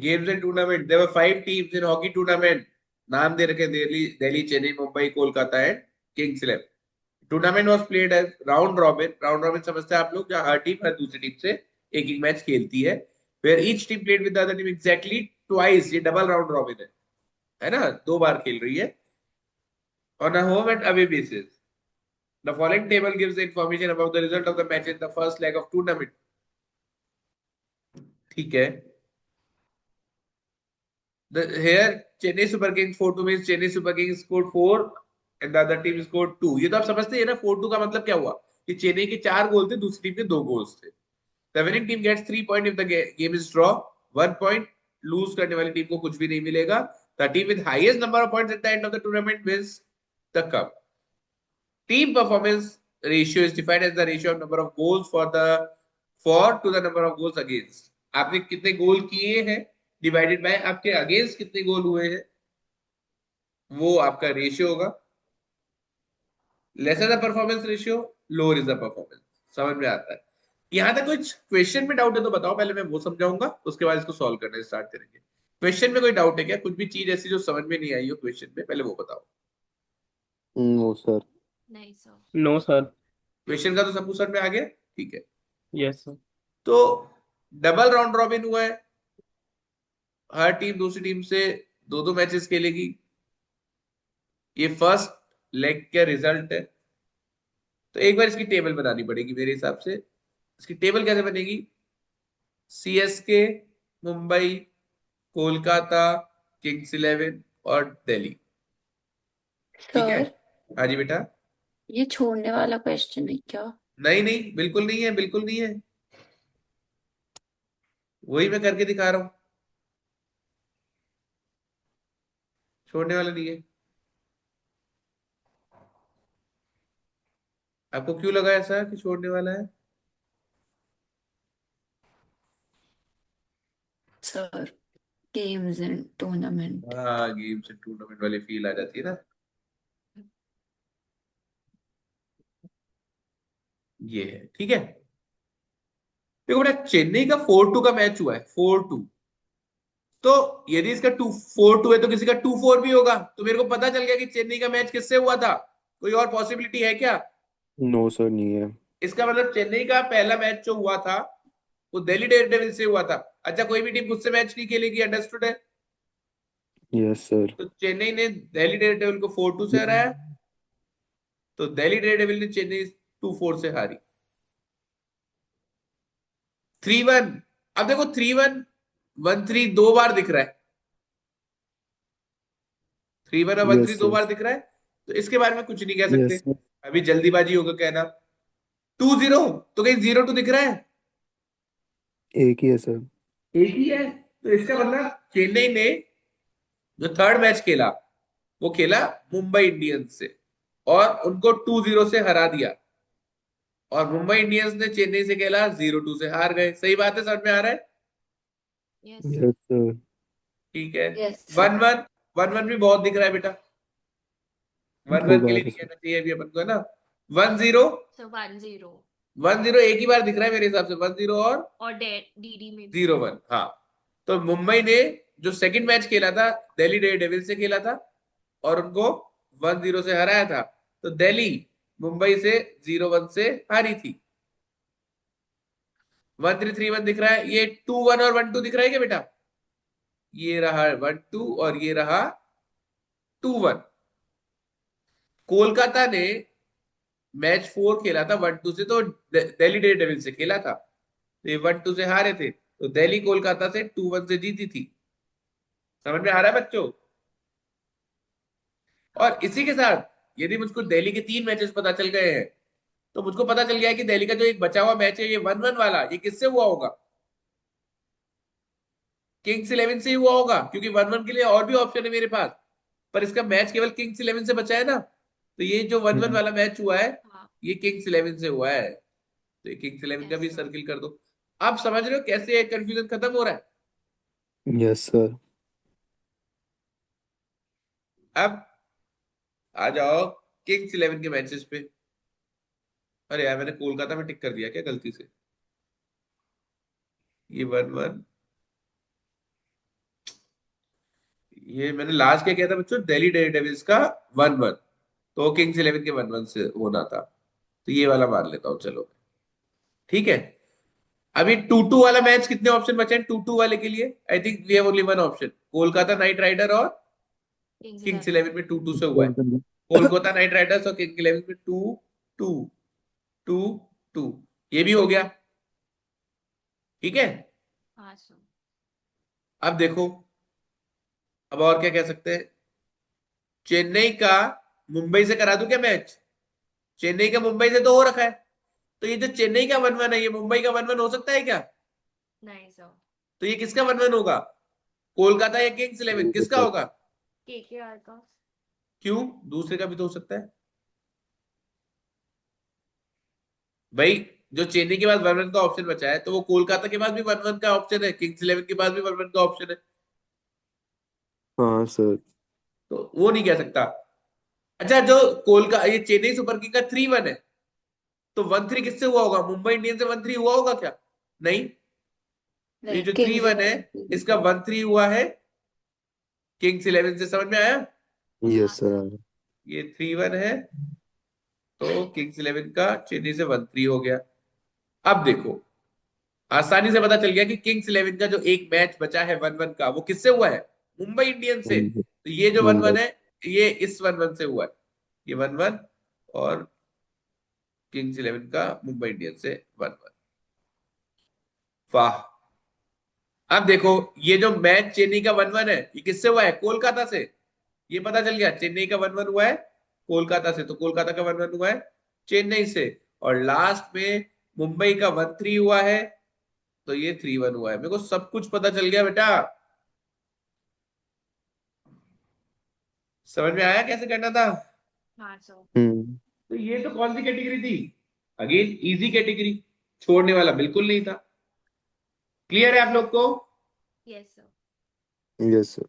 Games and tournament, there were 5 teams in hockey tournament. नाम दे रखे Delhi, Delhi, Chennai, Mumbai, Kolkata and kings 11. Tournament was played as round robin. Round robin समझते हैं आप लोग, जहां हर टीम हर दूसरी टीम से एक एक मैच खेलती है. Where each team played with the other team exactly twice. ये डबल राउंड रॉबिन है ना, 2 बार खेल रही है on a home and away basis. The following table gives the information about the result of the match in the first leg of tournament. ठीक है. Here Chennai Super Kings 4-2 means Chennai Super Kings scored 4 and the other team scored 2. ये तो आप समझते हैं ना, 4-2 का मतलब क्या हुआ कि चेन्नई के 4 गोल थे, दूसरी टीम के 2 गोल्स थे. The winning team gets 3 points if the game is draw. 1 point. Loose करने वाली टीम को कुछ भी नहीं मिलेगा. The team with highest number of points at the end of the tournament wins the cup. Team performance ratio is defined as the ratio of number of goals for to the number of goals against. आपने कितने गोल किए हैं divided by आपके against कितने गोल हुए हैं, वो आपका रेशियो होगा. Lesser the performance ratio, lower is the performance. समझ में आता है. यहां तक कुछ क्वेश्चन में डाउट है तो बताओ, पहले मैं वो समझाऊंगा, उसके बाद इसको सॉल्व करना स्टार्ट करेंगे. क्वेश्चन में कोई डाउट है क्या? कुछ भी चीज ऐसी जो समझ में नहीं आई हो क्वेश्चन में, पहले वो बताओ. No sir. नहीं सर. No sir. क्वेश्चन का तो सब कुछ समझ में आ गया. ठीक है. Yes sir. तो डबल राउंड रॉबिन हुआ है. हर टीम दूसरी टीम से दो दो मैचेस खेलेगी. ये फर्स्ट लेग का रिजल्ट है. तो एक बार इसकी टेबल बनानी पड़ेगी मेरे हिसाब से. इसकी टेबल कैसे बनेगी? सीएसके, मुंबई, कोलकाता, किंग्स 11 और दिल्ली. ठीक है. सर हाँ जी बेटा. ये छोड़ने वाला क्वेश्चन है क्या? नहीं नहीं, बिल्कुल नहीं है, बिल्कुल नहीं है. वही मैं करके दिखा रहा हूं. छोड़ने वाला नहीं है. आपको क्यों लगा ऐसा कि छोड़ने वाला है? Sir games and tournament. हाँ, गेम्स एंड टूर्नामेंट वाली फील आ जाती है ना. ये है. ठीक है. देखो बेटा, चेन्नई का 4-2 का मैच हुआ है. 4-2. तो यदि इसका 2-4-2 है तो किसी का 2-4 भी होगा. तो मेरे को पता चल गया कि चेन्नई का मैच किससे हुआ था. कोई और पॉसिबिलिटी है क्या? नो सर, नहीं है. इसका मतलब चेन्नई का पहला मैच जो हुआ था वो दिल्ली डेयरडेविल्स से हुआ था. अच्छा, कोई भी टीम मुझसे मैच नहीं खेलेगी, अंडरस्टूड है. Yes sir. तो चेन्नई ने दिल्ली डेयरडेविल को 4-2 से हराया. तो दिल्ली डेयरडेविल ने चेन्नई 2-4 से हारी. 3-1. अब देखो 3-1, 1-3 2 बार दिख रहा है. 3-1 और 1-3 यस दो सर. बार दिख रहा है. तो इसके बारे में कुछ नहीं कह यस सकते. सर. अभी जल्दीबाजी होगा कहना. 2-0 तो कहीं 0-2 दिख रहा है? एक ही है सर. एक ही है. तो इसका मतलब चेन्नई ने जो थर्ड मैच खेला वो खेला मुंबई इंडियंस से और उनको 2-0 से हरा दिया. और मुंबई इंडियंस ने चेन्नई से खेला, 0-2 से हार गए. सही बात है, समझ में आ रहा है? Yes sir. Yes sir. ठीक है. Yes sir. 1-1. 1-1 भी बहुत दिख रहा है बेटा. 1-1 दो के लिए बार है नहीं सर. कहना चाहिए अभी अपन को, है ना. 1-0. सर 1-0. 1-0 एक ही बार दिख रहा है मेरे हिसाब से. 1-0 और डीडी में भी. 0-1. हाँ. तो मुंबई ने जो सेकंड मैच खेला था दिल्ली डेयर डेविल से खेला था और उनको 1-0 से हराया था. तो दिल्ली मुंबई से 0-1 से हारी थी. 1-3-3-1 दिख रहा है. ये 2-1 और 1-2 दिख रहा है क्या बेटा? ये रहा 1-2 और ये रहा 2-1. कोलकाता ने मैच 4 खेला था 1-2 से, तो दिल्ली डेयर डेविल से खेला था. तो ये 1-2 से हारे थे. तो दिल्ली कोलकाता से 2-1 से जीती थी. समझ में आ रहा है बच्चों? और इसी के साथ यदि मुझको दिल्ली के 3 मैचेस पता चल गए हैं तो मुझको पता चल गया है कि दिल्ली का जो एक बचा हुआ मैच है ये 1-1 वाला, ये किससे हुआ होगा? किंग्स 11 से ही हुआ होगा, क्योंकि 1-1 के लिए और भी ऑप्शन है मेरे पास. पर इसका मैच केवल किंग्स 11 से बचा है ना. तो ये जो 1-1 वाला मैच हुआ है हाँ. ये किंग्स 11 से हुआ है. तो ये किंग्स 11 का यस भी सर. सर्किल कर दो. आप समझ रहे हो कैसे कंफ्यूजन खत्म हो रहा है? Yes sir. अब आ जाओ किंग्स 11 के मैचेस पे. अरे यार, मैंने कोलकाता में टिक कर दिया क्या गलती से? ये 1-1 ये मैंने लास्ट क्या किया था बच्चों, दिल्ली डेयरडेविल्स का 1-1, तो किंग्स 11 के 1-1 से होना था, तो ये वाला मान लेता हूँ चलो। ठीक है, अभी 2-2 वाला मैच कितने ऑप्शन बचे हैं 2-2 वाले के लिए? I think we have only one option, Kolkata Knight Rider और किंग्स किंग्स 11। 11 में 2-2 से हुआ है। कोलकाता नाइट राइडर्स और किंग्स 11 में 2-2, 2-2, ये भी हो गया। ठीक है, हाँ सर। अब देखो, अब और क्या कह सकते हैं, चेन्नई का मुंबई से करा दूं क्या मैच? चेन्नई का मुंबई से तो हो रखा है, तो ये जो चेन्नई का 1-1 है, ये मुंबई का 1-1 हो सकता है क्या? नहीं सर। तो ये किसका 1-1 होगा, कोलकाता या किंग्स 11, किसका सर होगा? केकेआर का। क्यों, दूसरे का भी तो हो सकता है भाई। जो चेन्नई के पास 1-1 का ऑप्शन बचा है, तो वो कोलकाता के पास भी 1-1 का ऑप्शन है, किंग्स 11 के पास भी 1-1 का ऑप्शन है, हाँ सर तो वो नहीं कह सकता। अच्छा, जो कोलकाता, ये चेन्नई सुपर किंग का 3-1 है, तो 1-3 किससे हुआ होगा, मुंबई इंडियंस से 1-3 हुआ होगा क्या? नहीं, तो ये नहीं जो किंग्स 3-1 है, 11 इसका 1-3 हुआ है किंग्स 11 से, समझ में आया? यस हाँ सर सर। ये 3-1 है, तो किंग्स 11 का चेन्नई से 1-3 हो गया। अब देखो, आसानी से पता चल गया कि किंग्स 11 का जो एक मैच बचा है 1-1 का, वो किससे हुआ है, मुंबई इंडियंस से। तो ये जो 1-1 मुंबई है, ये इस 1-1 से हुआ है, ये 1-1, और किंग्स 11 का मुंबई इंडियंस से 1-1। वाह, अब देखो, ये जो मैच चेन्नई का 1-1 है, ये किससे हुआ है, कोलकाता से। ये पता चल गया, चेन्नई का 1-1 हुआ है कोलकाता से, तो कोलकाता का 1-1 हुआ है चेन्नई से। और लास्ट में मुंबई का 1-3 हुआ है, तो ये 3-1 हुआ है। मेरे को सब कुछ पता चल गया बेटा, समझ में आया कैसे करना था? हाँ सर। तो ये तो कौन सी कैटेगरी थी, अगेन इजी कैटेगरी, छोड़ने वाला बिल्कुल नहीं था। क्लियर है आप लोग को? Yes sir. Yes sir